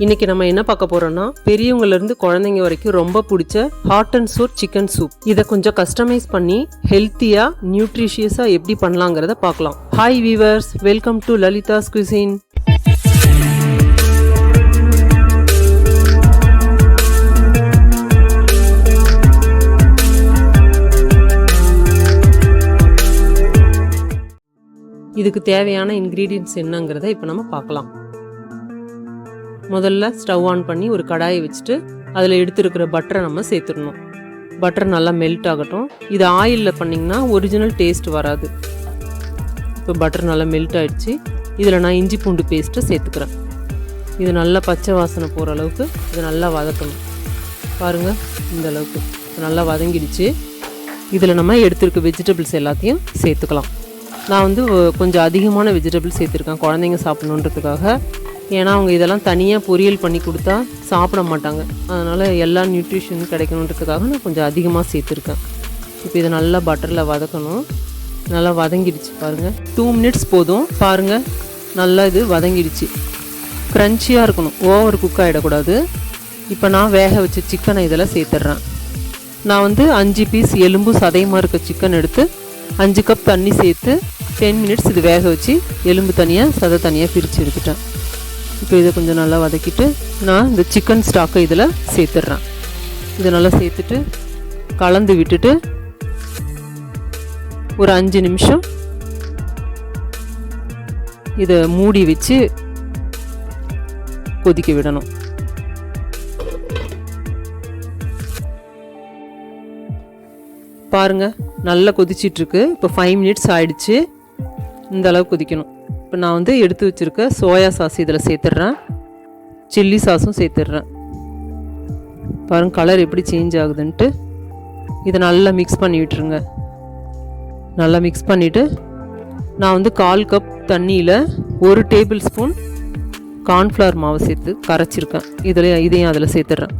இன்னைக்கு நம்ம என்ன பார்க்க போறோம்னா பெரியவங்கல இருந்து குழந்தைங்க வரைக்கும் ரொம்ப பிடிச்ச hot and sour chicken soup. இதை கொஞ்சம் கஸ்டமைஸ் பண்ணி ஹெல்த்தியா நியூட்ரிஷியஸா எப்படி பண்ணலாங்கிறத பார்க்கலாம். Hi viewers, welcome to Lalitha's cuisine. இதுக்கு தேவையான இன்க்ரீடியன்ட்ஸ் என்னங்கிறத இப்போ நம்ம பார்க்கலாம். முதல்ல ஸ்டவ் ஆன் பண்ணி ஒரு கடாயை வச்சுட்டு அதில் எடுத்துருக்கிற பட்டரை நம்ம சேர்த்துடணும். பட்டர் நல்லா மெல்ட் ஆகட்டும். இது ஆயிலில் பண்ணிங்கன்னா ஒரிஜினல் டேஸ்ட் வராது. இப்போ பட்டர் நல்லா மெல்ட் ஆகிடுச்சு. இதில் நான் இஞ்சி பூண்டு பேஸ்ட்டு சேர்த்துக்கிறேன். இது நல்லா பச்சை வாசனை போகிற அளவுக்கு இதை நல்லா வதக்கணும். பாருங்கள், இந்த அளவுக்கு நல்லா வதங்கிடுச்சு. இதில் நம்ம எடுத்துருக்க வெஜிடபிள்ஸ் எல்லாத்தையும் சேர்த்துக்கலாம். நான் கொஞ்சம் அதிகமான வெஜிடபிள்ஸ் சேர்த்துருக்கேன் குழந்தைங்க சாப்பிடணுன்றதுக்காக. ஏன்னா அவங்க இதெல்லாம் தனியாக பொரியல் பண்ணி கொடுத்தா சாப்பிட மாட்டாங்க. அதனால் எல்லா நியூட்ரிஷன் கிடைக்கணுன்றதுக்காக நான் கொஞ்சம் அதிகமாக சேர்த்துருக்கேன். இப்போ இதை நல்லா பட்டரில் வதக்கணும். நல்லா வதங்கிடுச்சு பாருங்கள். 2 மினிட்ஸ் போதும். பாருங்கள், நல்லா இது வதங்கிடுச்சு. க்ரன்ச்சியாக இருக்கணும், ஓவர் குக் ஆகிடக்கூடாது. இப்போ நான் வேக வச்ச சிக்கனை இதில் சேர்த்துட்றேன். நான் 5 பீஸ் எலும்பு சதையமாக இருக்க சிக்கன் எடுத்து 5 கப் தண்ணி சேர்த்து 10 மினிட்ஸ் இது வேக வச்சு எலும்பு தனியாக சதை தனியாக பிரித்து எடுத்துட்டேன். இப்போ இதை கொஞ்சம் நல்லா வதக்கிட்டு நான் இந்த சிக்கன் ஸ்டாக்கை இதில் சேர்த்துட்றேன். இதை நல்லா சேர்த்துட்டு கலந்து விட்டுட்டு ஒரு 5 நிமிஷம் இதை மூடி வச்சு கொதிக்க விடணும். பாருங்கள், நல்லா கொதிச்சிட்ருக்கு. இப்போ 5 மினிட்ஸ் ஆயிடுச்சு. இந்த அளவு கொதிக்கணும். இப்போ நான் எடுத்து வச்சுருக்க சோயா சாஸ் இதில் சேர்த்துட்றேன். சில்லி சாஸும் சேர்த்துட்றேன். பாருங்கள் கலர் எப்படி சேஞ்ச் ஆகுதுன்ட்டு. இதை நல்லா மிக்ஸ் பண்ணி விட்டுருங்க. நல்லா மிக்ஸ் பண்ணிவிட்டு நான் 1/4 கப் தண்ணியில் 1 டேபிள் ஸ்பூன் கார்ன்ஃப்ளவர் மாவு சேர்த்து கரைச்சிருக்கேன். இதையும் அதில் சேர்த்துட்றேன்.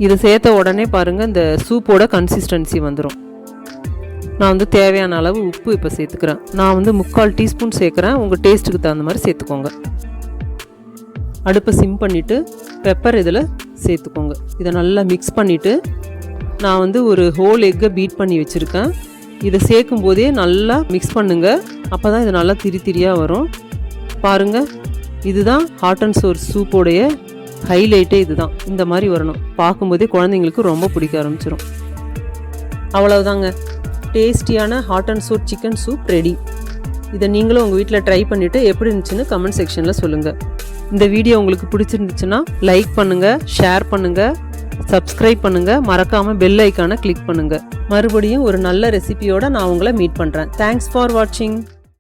இதை சேர்த்த உடனே பாருங்கள் இந்த சூப்போட கன்சிஸ்டன்சி வந்துடும். நான் தேவையான அளவு உப்பு இப்போ சேர்த்துக்கிறேன். நான் 3/4 டீஸ்பூன் சேர்க்குறேன். உங்கள் டேஸ்ட்டுக்கு தகுந்த மாதிரி சேர்த்துக்கோங்க. அடுப்பை சிம் பண்ணிவிட்டு பெப்பர் இதில் சேர்த்துக்கோங்க. இதை நல்லா மிக்ஸ் பண்ணிவிட்டு நான் ஒரு ஹோல் எக்கை பீட் பண்ணி வச்சுருக்கேன். இதை சேர்க்கும் போதே நல்லா மிக்ஸ் பண்ணுங்கள். அப்போ தான் இது நல்லா திரியாக வரும். பாருங்கள், இதுதான் ஹாட் அண்ட் சோர் சூப்போடைய ஹைலைட்டே இதுதான். இந்த மாதிரி வரணும். பார்க்கும்போதே குழந்தைங்களுக்கு ரொம்ப பிடிக்க ஆரம்பிச்சிடும். அவ்வளவுதாங்க, டேஸ்டியான hot and sour chicken soup ready. இதை நீங்களும் உங்கள் வீட்டில் ட்ரை பண்ணிவிட்டு எப்படி இருந்துச்சுன்னு கமெண்ட் செக்ஷனில் சொல்லுங்கள். இந்த வீடியோ உங்களுக்கு பிடிச்சிருந்துச்சுன்னா லைக் பண்ணுங்கள், ஷேர் பண்ணுங்கள், சப்ஸ்கிரைப் பண்ணுங்கள், மறக்காமல் பெல் ஐக்கானை கிளிக் பண்ணுங்கள். மறுபடியும் ஒரு நல்ல ரெசிபியோடு நான் உங்களை மீட் பண்ணுறேன். தேங்க்ஸ் ஃபார் வாட்சிங்.